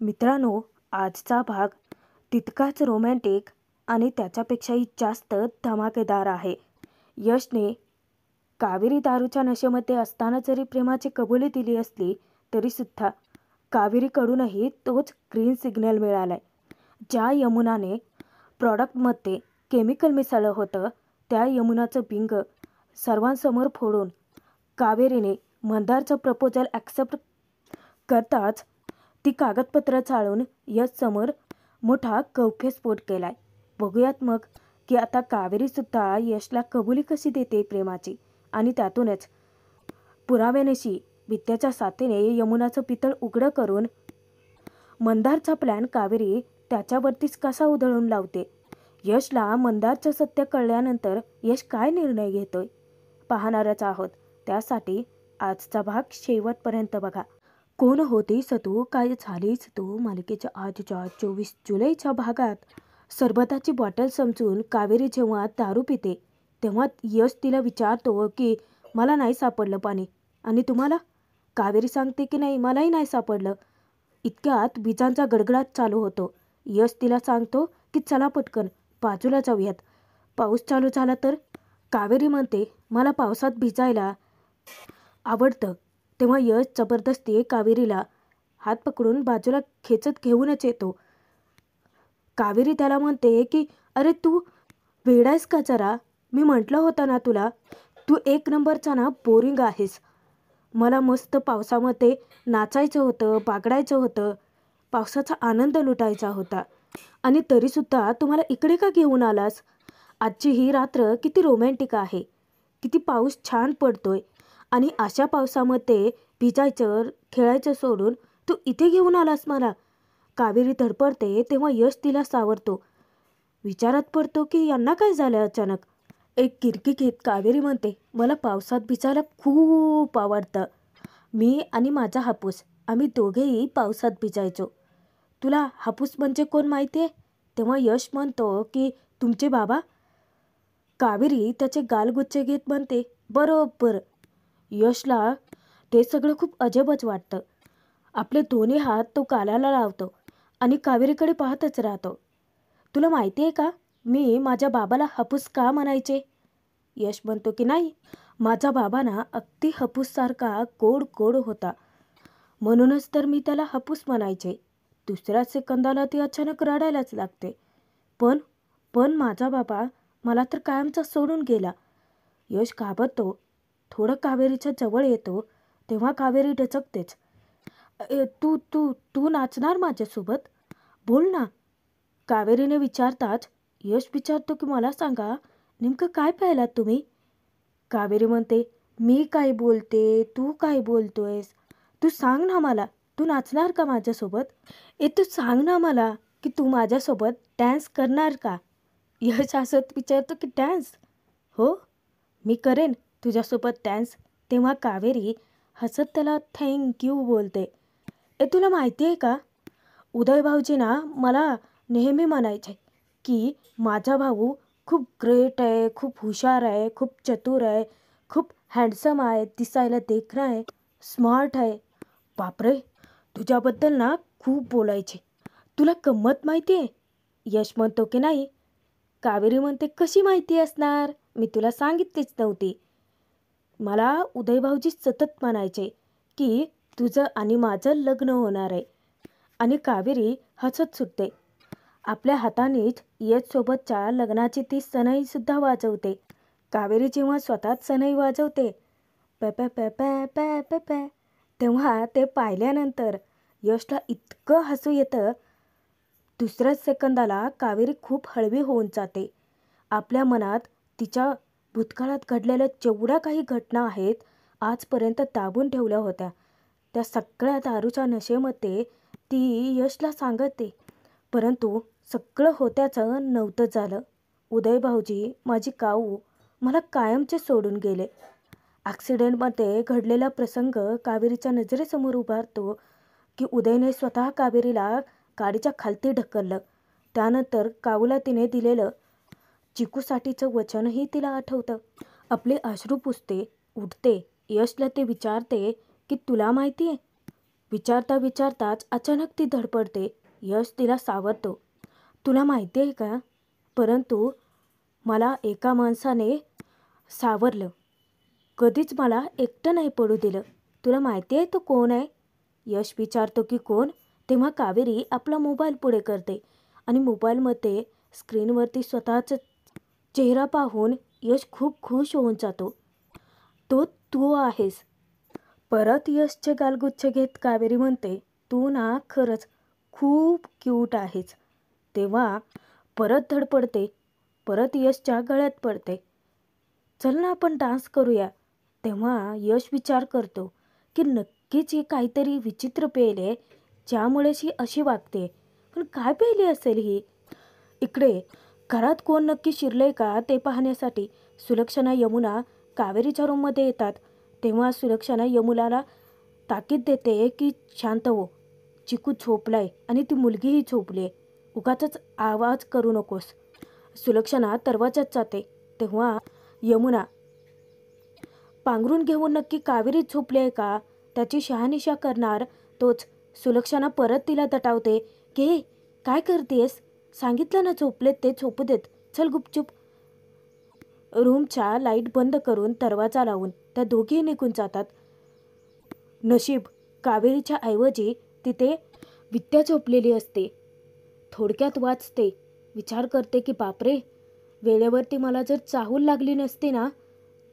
मित्रांनो, आजचा भाग तितकाच रोमॅन्टिक आणि त्याच्यापेक्षाही जास्त धमाकेदार आहे. यशने कावेरी दारूच्या नशेमध्ये असताना जरी प्रेमाची कबुली दिली असली तरीसुद्धा कावेरीकडूनही तोच ग्रीन सिग्नल मिळालाय. ज्या यमुनाने प्रॉडक्टमध्ये केमिकल मिसळलं होतं त्या यमुनाचं बिंग सर्वांसमोर फोडून कावेरीने मंदारचं प्रपोजल ॲक्सेप्ट करताच ती कागदपत्र चाळून यशसमोर मोठा कौफेस्फोट केलाय. बघूयात मग की आता कावेरीसुद्धा यशला कबुली कशी देते प्रेमाची आणि त्यातूनच पुराव्यानिशी विद्याच्या साथीने यमुनाचं पितळ उघडं करून मंदारचा प्लॅन कावेरी त्याच्यावरतीच कसा उधळून लावते. यशला मंदारचं सत्य कळल्यानंतर यश काय निर्णय घेतोय पाहणारच आहोत. त्यासाठी आजचा भाग शेवटपर्यंत बघा. कोण होती सतू, काय झाली सतू मालिकेच्या आजच्या 24 जुलैच्या भागात सरबताची बॉटल समजून कावेरी जेव्हा दारू पिते तेव्हा यश तिला विचारतो की मला नाही सापडलं पाणी आणि तुम्हाला. कावेरी सांगते की नाही मलाही नाही सापडलं. इतक्यात विजांचा गडगडाट चालू होतो. यश तिला सांगतो की चला पटकन बाजूला जाऊयात, पाऊस चालू झाला तर. कावेरी म्हणते मला पावसात भिजायला आवडतं. तेव्हा यश जबरदस्ती कावेरीला हात पकडून बाजूला खेचत घेऊनच येतो. कावेरी त्याला म्हणते की अरे तू वेडायस का जरा, मी म्हटलं होतं ना तुला, तू एक नंबरचा ना बोरिंग आहेस. मला मस्त पावसामध्ये नाचायचं होतं, बागडायचं होतं, पावसाचा आनंद लुटायचा होता आणि तरीसुद्धा तुम्हाला इकडे का घेऊन आलास. आजची ही रात्र किती रोमॅन्टिक आहे, किती पाऊस छान पडतोय आणि अशा पावसामध्ये भिजायचं खेळायचं सोडून तू इथे घेऊन आलास मला. कावेरी धडपडते तेव्हा यश तिला सावरतो. विचारात पडतो की यांना काय झालं अचानक. एक किरकी घेत कावेरी म्हणते मला पावसात भिजायला खूप आवडतं. मी आणि माझा हापूस आम्ही दोघेही पावसात भिजायचो. तुला हापूस म्हणजे कोण माहिती आहे. तेव्हा यश म्हणतो की तुमचे बाबा. कावेरी त्याचे गालगुच्चे घेत म्हणते बरोबर. यशला ते सगळं खूप अजबच वाटतं. आपले दोन्ही हात तो गालाला लावतो आणि कावेरीकडे पाहतच राहतो. तुला माहिती आहे का मी माझ्या बाबाला हापूस का म्हणायचे. यश म्हणतो की नाही, माझा बाबा ना अगदी हापूससारखा गोड गोड होता, म्हणूनच तर मी त्याला हापूस म्हणायचे. दुसऱ्या सेकंदाला ती अचानक रडायलाच लागते. पण पण माझा बाबा मला तर कायमचा सोडून गेला. यश घाबरतो. थोडं कावेरीच्या जवळ येतो तेव्हा कावेरी डचकतेच. तू तू तू नाचणार माझ्यासोबत, बोल ना. कावेरीने विचारताच यश विचारतो की मला सांगा नेमकं काय पाहिलात तुम्ही. कावेरी म्हणते मी काय बोलते, तू काय बोलतोयस, तू सांग ना मला, तू नाचणार का माझ्यासोबत. तू सांग ना मला की तू माझ्यासोबत डॅन्स करणार का. यश हसत विचारतो की डॅन्स, हो मी करेन तुझ्यासोबत डॅन्स. तेव्हा कावेरी हसत त्याला थँक्यू बोलते. तुला माहिती आहे का उदय भाऊजी ना मला नेहमी म्हणायचे की माझा भाऊ खूप ग्रेट आहे, खूप हुशार आहे, खूप चतुर आहे, खूप हँडसम आहे, दिसायला देखणं आहे, स्मार्ट आहे. बापरे, तुझ्याबद्दल ना खूप बोलायचे. तुला गंमत माहिती आहे. यश म्हणतो की नाही. कावेरी म्हणते कशी माहिती असणार, मी तुला सांगितलीच नव्हती. मला उदय भाऊजी सतत म्हणायचे की तुझं आणि माझं लग्न होणार आहे. आणि कावेरी हसत सुटते. आपल्या हातानेच यशसोबतच्या लग्नाची ती सनईसुद्धा वाजवते. कावेरी जेव्हा स्वतःच सनई वाजवते पॅ पॅ पॅ पॅ पॅ पॅ पॅ तेव्हा ते पाहिल्यानंतर यशला इतकं हसू येतं. दुसऱ्याच सेकंदाला कावेरी खूप हळवी होऊन जाते. आपल्या मनात तिच्या भूतकाळात घडलेल्या जेवढ्या काही घटना आहेत आजपर्यंत दाबून ठेवल्या होत्या त्या सगळ्या दारूच्या नशेमध्ये ती यशला सांगते. परंतु सगळं होत्याचं नव्हतं झालं. उदय भाऊजी माझी काऊ मला कायमचे सोडून गेले. ॲक्सिडेंटमध्ये घडलेला प्रसंग कावेरीच्या नजरेसमोर उभारतो की उदयने स्वतः कावेरीला गाडीच्या खालती ढकललं. त्यानंतर काऊला तिने दिलेलं चिकूसाठीचं वचनही तिला आठवतं. आपले अश्रू पुसते, उठते. यशला ते विचारते की तुला माहिती आहे विचारता विचारताच अचानक ती धडपडते. यश तिला सावरतो. तुला माहिती आहे का, परंतु मला एका माणसाने सावरलं. कधीच मला एकटं नाही पडू दिलं. तुला माहिती आहे तो कोण आहे? यश विचारतो की कोण? तेव्हा कावेरी आपला मोबाईल पुढे करते आणि मोबाईलमध्ये स्क्रीनवरती स्वतःचा चेहरा पाहून यश खूप खुश होऊन जातो. तो तू आहेस. परत यशचे गालगुच्छ घेत कावेरी म्हणते, तू ना खरंच खूप क्यूट आहेस. तेव्हा परत धडपडते. परत यशच्या गळ्यात पडते. चल ना आपण डान्स करूया. तेव्हा यश विचार करतो की नक्कीच ही काहीतरी विचित्र पेल आहे ज्यामुळेच ही अशी वागते. पण काय पेली असेल ही? इकडे घरात कोण नक्की शिरले का ते पाहण्यासाठी सुलक्षणा यमुना कावेरीच्या रूममध्ये येतात. तेव्हा सुलक्षणा यमुनाला ताकीद देते की शांत हो. चिकू झोपलाय आणि ती मुलगीही झोपली आहे. उगाचच आवाज करू नकोस. सुलक्षणा दरवाजात जाते. तेव्हा यमुना पांघरून घेऊन नक्की कावेरी झोपली आहे का त्याची शहानिशा करणार तोच सुलक्षणा परत तिला दटावते की काय करतेस? सांगितलं ना झोपलेत ते झोपू देत. चल गुपचूप. रूमच्या लाईट बंद करून दरवाजा लावून त्या दोघीही निघून जातात. नशीब कावेरीच्या ऐवजी तिथे विद्या झोपलेली असते. थोडक्यात वाचते. विचार करते की बापरे, वेळेवरती मला जर चाहूल लागली नसती ना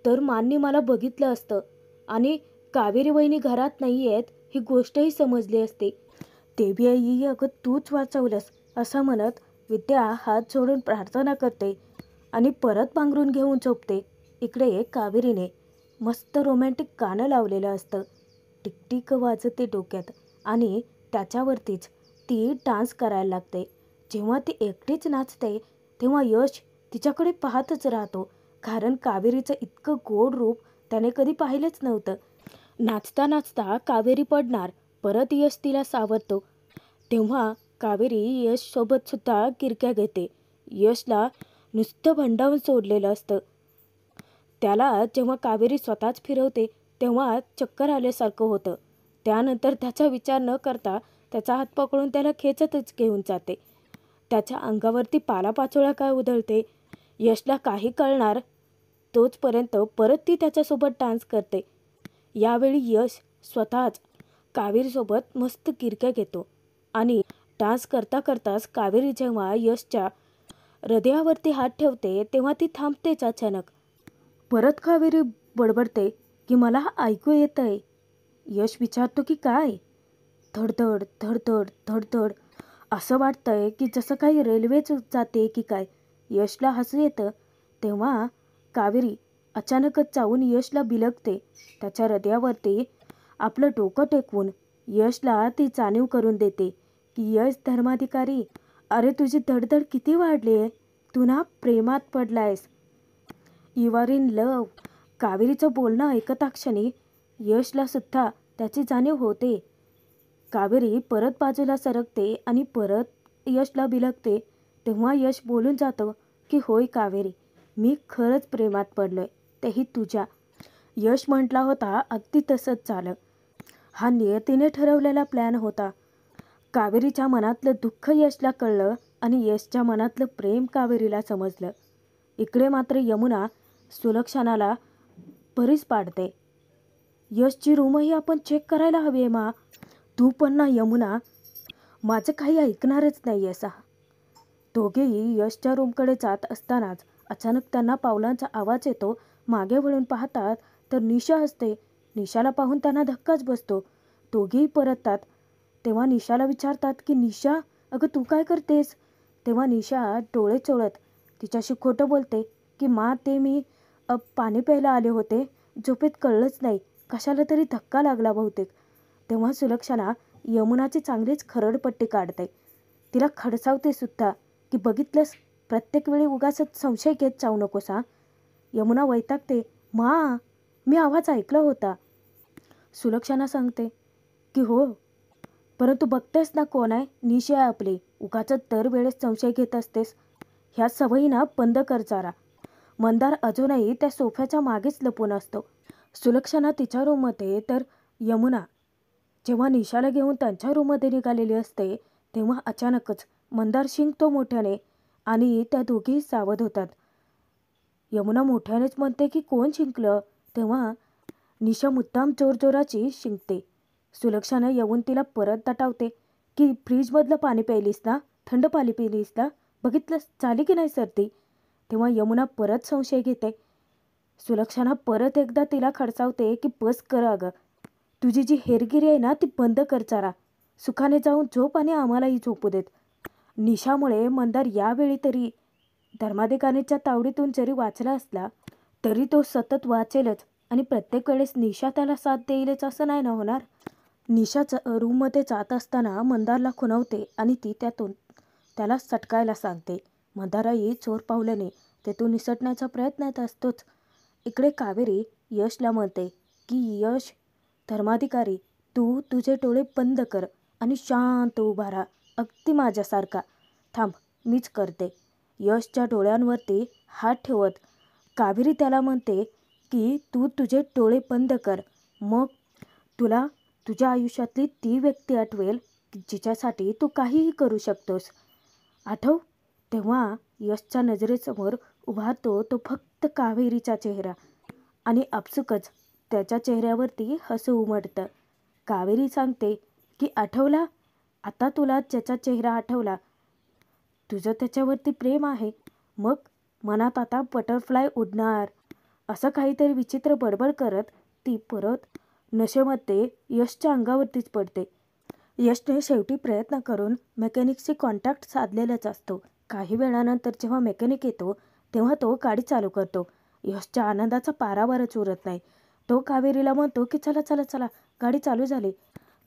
तर माननी मला बघितलं असतं आणि कावेरी वहिनी घरात नाही आहेत ही गोष्टही समजली असते. देवी आई अगं तूच वाचवलंस असं म्हणत विद्या हात जोडून प्रार्थना करते आणि परत पांघरून घेऊन झोपते. इकडे कावेरीने मस्त रोमॅन्टिक गाणं लावलेलं असतं. टिकटिक वाजते डोक्यात आणि त्याच्यावरतीच ती डान्स करायला लागते. जेव्हा ती एकटीच नाचते तेव्हा यश तिच्याकडे पाहतच राहतो. कारण कावेरीचं इतकं गोड रूप त्याने कधी पाहिलंच नव्हतं. नाचता नाचता कावेरी पडणार. परत यश तिला सावरतो. तेव्हा कावेरी यशसोबत सुद्धा किरक्या घेते. यशला नुसतं भंडावून सोडलेलं असतं. त्याला जेव्हा कावेरी स्वतःच फिरवते तेव्हा चक्कर आल्यासारखं होतं. त्यानंतर त्याचा विचार न करता त्याचा हात पकडून त्याला खेचतच घेऊन जाते. त्याच्या अंगावरती पालापाचोळा काय उधळते यशला काही कळणार तोचपर्यंत परत ती त्याच्यासोबत डान्स करते. यावेळी यश स्वतःच कावेरीसोबत मस्त किरक्या घेतो आणि डान्स करता करताच कावेरी जेव्हा यशच्या हृदयावरती हात ठेवते तेव्हा ती थांबतेच अचानक. परत कावेरी बडबडते की मला ऐकू येत आहे. यश विचारतो की काय? धडधड धडधड धडधड असं वाटतंय की जसं काही रेल्वेच जाते की काय. यशला हसू येतं. तेव्हा कावेरी अचानकच जाऊन यशला बिलगते. त्याच्या हृदयावरती आपलं डोकं टेकवून यशला ती जाणीव करून देते की यश धर्माधिकारी, अरे तुझी धडधड किती वाढली आहे. तू ना प्रेमात पडलायस. You are in love. कावेरीचं बोलणं ऐकता क्षणी यशला सुद्धा त्याची जाणीव होते. कावेरी परत बाजूला सरकते आणि परत यशला बिलगते. तेव्हा यश बोलून जातं की होय कावेरी, मी खरंच प्रेमात पडलोय, तेही तुझ्या. यश म्हटला होता अगदी तसंच झालं. हा नियतीने ठरवलेला प्लॅन होता. कावेरीच्या मनातलं दुःख यशला कळलं आणि यशच्या मनातलं प्रेम कावेरीला समजलं. इकडे मात्र यमुना सुलक्षणाला भरीस पाडते. यशची रूमही आपण चेक करायला हवी आहे मा. तू पण ना यमुना, माझं काही ऐकणारच नाही असा. दोघेही यशच्या रूमकडे जात असतानाच अचानक त्यांना पावलांचा आवाज येतो. मागे वळून पाहतात तर निशा असते. निशाला पाहून त्यांना धक्काच बसतो. दोघेही परततात. तेव्हा निशाला विचारतात की निशा, अगं तू काय करतेस? तेव्हा निशा डोळे चोळत तिच्याशी खोटं बोलते की मा ते मी पाणी प्यायला आले होते, झोपेत कळलंच नाही, कशाला तरी धक्का लागला बहुतेक. तेव्हा सुलक्षणा यमुनाची चांगलीच खरडपट्टी काढते. तिला खडसावते सुद्धा की बघितलंस, प्रत्येक वेळी उगाचच संशय घेत जाऊ नकोस हा. यमुना वैतागते, मा मी आवाज ऐकला होता. सुलक्षणा सांगते की हो, परंतु बघतेस ना कोण आहे, निशा आहे आपली. उगाचच दरवेळेस संशय घेत असतेस. ह्या सवयी ना बंद कर जरा. मंदार अजूनही त्या सोफ्याच्या मागेच लपून असतो. सुलक्षणा तिच्या रूममध्ये तर यमुना जेव्हा निशाला घेऊन त्यांच्या रूममध्ये निघालेली असते तेव्हा अचानकच मंदार शिंकतो मोठ्याने आणि त्या दोघी सावध होतात. यमुना मोठ्यानेच म्हणते की कोण शिंकलं. तेव्हा निशा मुद्दाम जोरजोराची शिंकते. सुलक्षानं येऊन तिला परत दटावते की फ्रीजमधलं पाणी प्यायलीस ना, थंड पाणी पिलीस ना, बघितलंस झाली की नाही सर्दी. तेव्हा यमुना परत संशय घेते. सुलक्षणा परत एकदा तिला खडसावते की बस कर अगं, तुझी जी हेरगिरी आहे ना ती बंद कर जरा, सुखाने जाऊन झोप आणि आम्हालाही झोपू देत. निशामुळे मंदार यावेळी तरी धर्माधिकारीच्या तावडीतून जरी वाचला असला तरी तो सतत वाचेलच आणि प्रत्येक वेळेस निशा त्याला साथ देईलच असं नाही ना होणार. निशाचं रूममध्ये जात असताना मंदारला खुणवते आणि ती त्यातून त्याला सटकायला सांगते. मंदाराही चोर पावल्याने तेथून निसटण्याचा प्रयत्नात असतोच. इकडे कावेरी यशला म्हणते की यश, धर्माधिकारी, तू तुझे डोळे बंद कर आणि शांत उभा राहा, अगदी माझ्यासारखा. थांब, मीच करते. यशच्या डोळ्यांवरती हात ठेवत कावेरी त्याला म्हणते की तू तुझे डोळे बंद कर, मग तुला तुझ्या आयुष्यातली ती व्यक्ती आठवेल जिच्यासाठी तू काहीही करू शकतोस. आठव. तेव्हा यशच्या नजरेसमोर उभारतो तो फक्त कावेरीचा चेहरा आणि आपसुकच त्याच्या चेहऱ्यावरती हसू उमटतं. कावेरी सांगते की आठवला, आता तुला ज्याचा चेहरा आठवला, तुझं त्याच्यावरती प्रेम आहे, मग मनात आता बटरफ्लाय उडणार. असं काहीतरी विचित्र बडबड करत ती परत नशेमध्ये यशच्या अंगावरतीच पडते. यशने शेवटी प्रयत्न करून मेकॅनिकशी कॉन्टॅक्ट साधलेलाच असतो. काही वेळानंतर जेव्हा मेकॅनिक येतो तेव्हा तो गाडी चालू करतो. यशच्या आनंदाचा पारावारच उरत नाही. तो कावेरीला म्हणतो की चला चला चला, गाडी चालू झाली.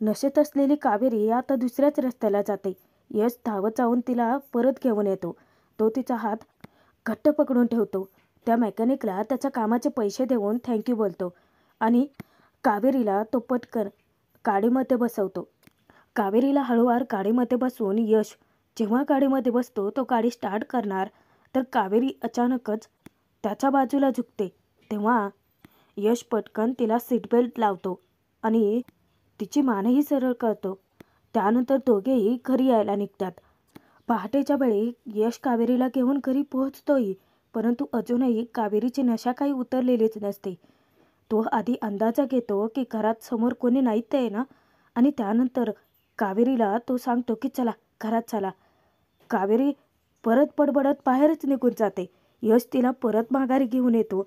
नशेत असलेली कावेरी आता दुसऱ्याच रस्त्याला जाते. यश धावत जाऊन तिला परत घेऊन येतो. तो तिचा हात घट्ट पकडून ठेवतो. त्या मेकॅनिकला त्याच्या कामाचे पैसे देऊन थँक्यू बोलतो आणि कावेरीला तो पटकन गाडीमध्ये बसवतो. कावेरीला हळूवार गाडीमध्ये बसवून यश जेव्हा गाडीमध्ये बसतो तो गाडी स्टार्ट करणार तर कावेरी अचानकच त्याच्या बाजूला झुकते. तेव्हा यश पटकन तिला सीटबेल्ट लावतो आणि तिची मानही सरळ करतो. त्यानंतर दोघेही घरी यायला निघतात. पहाटेच्या वेळी यश कावेरीला घेऊन घरी पोहोचतोही, परंतु अजूनही कावेरीची नशा काही उतरलेलीच नसते. तो आधी अंदाजा घेतो की घरात समोर कोणी नाहीत आहे ना, आणि त्यानंतर कावेरीला तो सांगतो की चला घरात चला. कावेरी परत बडबडत बाहेरच निघून जाते. यश तिला परत माघारी घेऊन येतो.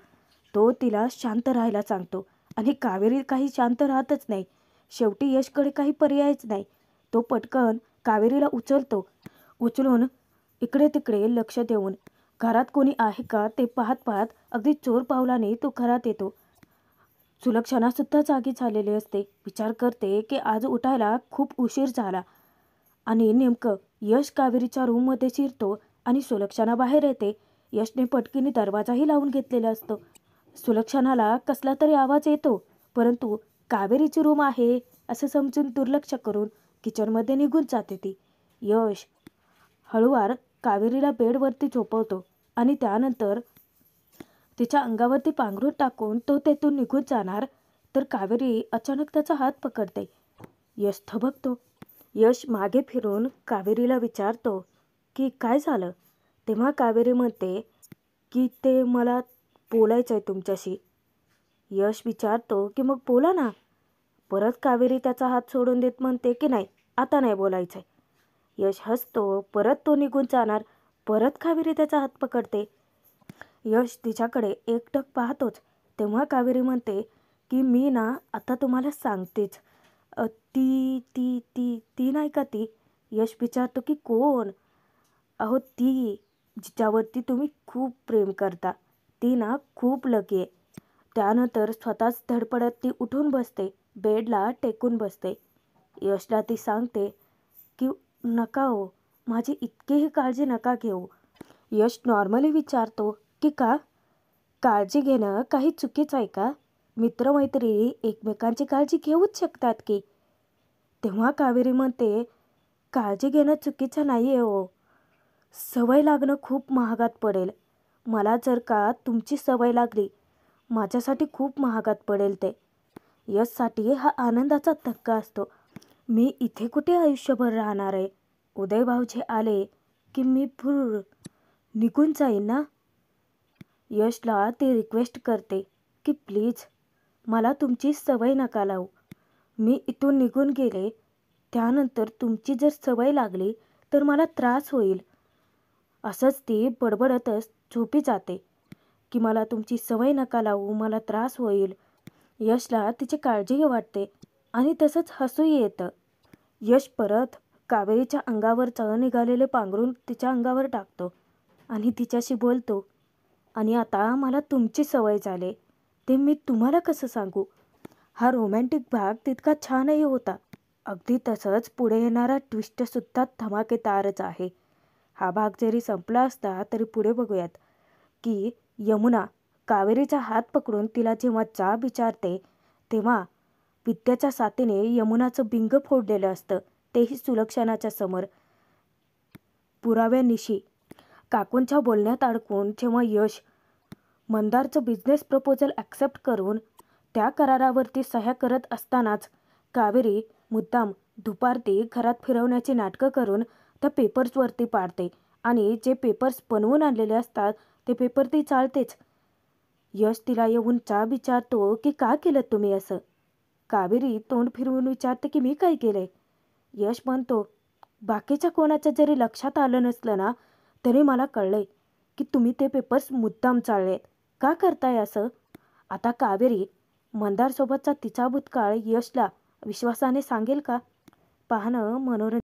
तो तिला शांत राहायला सांगतो आणि कावेरी काही शांत राहतच नाही. शेवटी यशकडे काही पर्यायच नाही. तो पटकन कावेरीला उचलून इकडे तिकडे लक्ष देऊन घरात कोणी आहे का ते पाहत पाहत अगदी चोर पावलाने तो घरात येतो. सुलक्षणासुद्धा जागी झालेली असते. विचार करते की आज उठायला खूप उशीर झाला आणि नेमकं यश कावेरीच्या रूममध्ये शिरतो आणि सुलक्षणा बाहेर येते. यशने पटकीने दरवाजाही लावून घेतलेला असतो. सुलक्षणाला कसला तरी आवाज येतो, परंतु कावेरीची रूम आहे असं समजून दुर्लक्ष करून किचनमध्ये निघून जाते ती. यश हळूवार कावेरीला बेडवरती झोपवतो आणि त्यानंतर तिच्या अंगावरती पांघरून टाकून तो तेथून निघून जाणार तर कावेरी अचानक त्याचा हात पकडते. यश थबकतो. यश मागे फिरून कावेरीला विचारतो की काय झालं. तेव्हा कावेरी म्हणते की ते मला बोलायचं आहे तुमच्याशी. यश विचारतो की मग बोला ना. परत कावेरी त्याचा हात सोडून देत म्हणते की नाही, आता नाही बोलायचं आहे. यश हसतो. परत तो निघून जाणार. परत कावेरी त्याचा हात पकडते. यश तिच्याकडे एकटक पाहतोच. तेव्हा कावेरी म्हणते की मी ना आता तुम्हाला सांगतेच. ती ती ती ती नाही का ती. यश विचारतो की कोण. अहो ती जिच्यावरती तुम्ही खूप प्रेम करता, ती ना खूप लकी आहे. त्यानंतर स्वतःच धडपडत ती उठून बसते. बेडला टेकून बसते. यशला ती सांगते की नका हो, माझी इतकीही काळजी नका घेऊ. यश नॉर्मली विचारतो की का, काळजी घेणं काही चुकीचं आहे का. मित्रमैत्रिणी एकमेकांची काळजी घेऊच शकतात की. तेव्हा कावेरी म्हणते काळजी घेणं चुकीचं नाही आहे हो, सवय लागणं खूप महागात पडेल. मला जर का तुमची सवय लागली, माझ्यासाठी खूप महागात पडेल ते. यशसाठी हा आनंदाचा धक्का असतो. मी इथे कुठे आयुष्यभर राहणार आहे. उदय भाऊजी आले की मी भूर निघून जाईन ना. यशला ती रिक्वेस्ट करते की प्लीज मला तुमची सवय नका लावू. मी इथून निघून गेले त्यानंतर तुमची जर सवय लागली तर मला त्रास होईल. असंच ती बडबडतच झोपी जाते की मला तुमची सवय नका लावू, मला त्रास होईल. यशला तिची काळजीही वाटते आणि तसंच हसूही येतं. यश परत कावेरीच्या अंगावरचं निघालेले पांघरून तिच्या अंगावर टाकतो आणि तिच्याशी बोलतो. आणि आता मला तुमची सवय झाली ते मी तुम्हाला कसं सांगू. हा रोमॅन्टिक भाग तितका छानही होता. अगदी तसंच पुढे येणारा ट्विस्टसुद्धा धमाकेदारच आहे. हा भाग जरी संपला असता तरी पुढे बघूयात की यमुना कावेरीचा हात पकडून तिला जेव्हा जाब विचारते तेव्हा विद्याच्या साथीने यमुनाचं बिंग फोडलेलं असतं, तेही सुलक्षणाच्या समोर. पुराव्यानिशी काकूंच्या बोलण्यात अडकून जेव्हा यश मंदारचं बिझनेस प्रपोजल ॲक्सेप्ट करून त्या करारावरती सह्या करत असतानाच कावेरी मुद्दाम दुपारती घरात फिरवण्याची नाटकं करून त्या पेपर्सवरती पाडते आणि जे पेपर्स बनवून आणलेले असतात ते पेपर ती चालतेच. यश तिला येऊन जाब विचारतो की का केलं तुम्ही असं. कावेरी तोंड फिरवून विचारते की मी काय केलंय. यश म्हणतो बाकीच्या कोणाच्या जरी लक्षात आलं नसलं ना तरी मला कळलंय की तुम्ही ते पेपर्स मुद्दाम चाललेत. का करताय असं. आता कावेरी मंदारसोबतचा तिचा भूतकाळ यशला विश्वासाने सांगेल का. पाहणं मनोरंजन